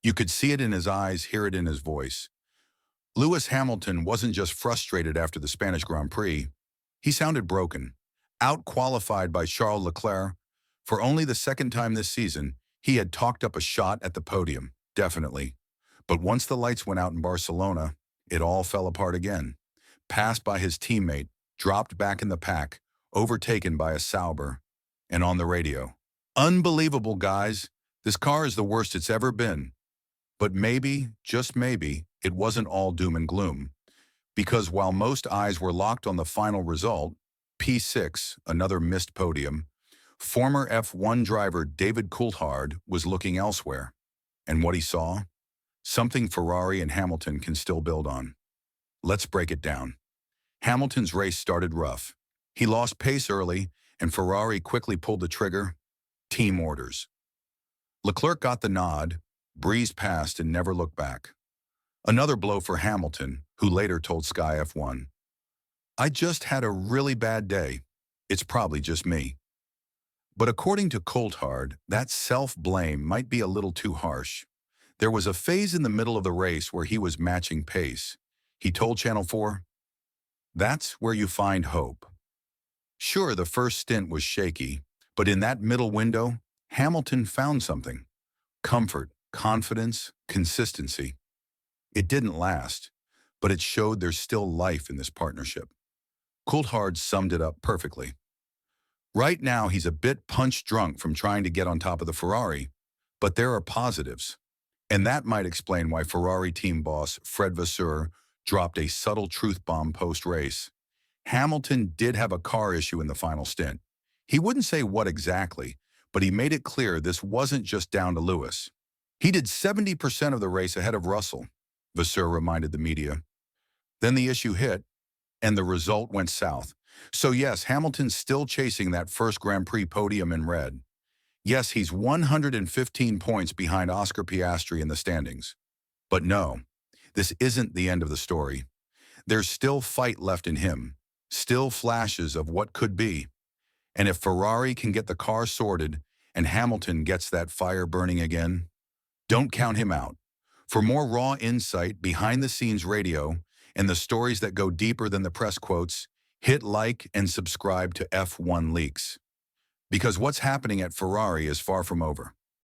You could see it in his eyes, hear it in his voice. Lewis Hamilton wasn't just frustrated after the Spanish Grand Prix. He sounded broken. Out-qualified by Charles Leclerc, for only the second time this season, he had talked up a shot at the podium, definitely. But once the lights went out in Barcelona, it all fell apart again. Passed by his teammate, dropped back in the pack, overtaken by a Sauber, and on the radio. Unbelievable, guys. This car is the worst it's ever been. But maybe, just maybe, it wasn't all doom and gloom. Because while most eyes were locked on the final result, P6, another missed podium, former F1 driver David Coulthard was looking elsewhere. And what he saw? Something Ferrari and Hamilton can still build on. Let's break it down. Hamilton's race started rough. He lost pace early, and Ferrari quickly pulled the trigger. Team orders. Leclerc got the nod, breezed past, and never looked back. Another blow for Hamilton, who later told Sky F1, "I just had a really bad day. It's probably just me." But according to Coulthard, that self-blame might be a little too harsh. There was a phase in the middle of the race where he was matching pace. He told Channel 4, "That's where you find hope." Sure, the first stint was shaky, but in that middle window, Hamilton found something. Comfort, confidence, consistency. It didn't last, but it showed there's still life in this partnership. Coulthard summed it up perfectly. Right now, he's a bit punch-drunk from trying to get on top of the Ferrari, but there are positives. And that might explain why Ferrari team boss Fred Vasseur dropped a subtle truth bomb post-race. Hamilton did have a car issue in the final stint. He wouldn't say what exactly, but he made it clear this wasn't just down to Lewis. He did 70% of the race ahead of Russell, Vasseur reminded the media. Then the issue hit, and the result went south. So yes, Hamilton's still chasing that first Grand Prix podium in red. Yes, he's 115 points behind Oscar Piastri in the standings. But no, this isn't the end of the story. There's still fight left in him, still flashes of what could be. And if Ferrari can get the car sorted and Hamilton gets that fire burning again, don't count him out. For more raw insight, behind-the-scenes radio, and the stories that go deeper than the press quotes, hit like and subscribe to F1 Leaks. Because what's happening at Ferrari is far from over.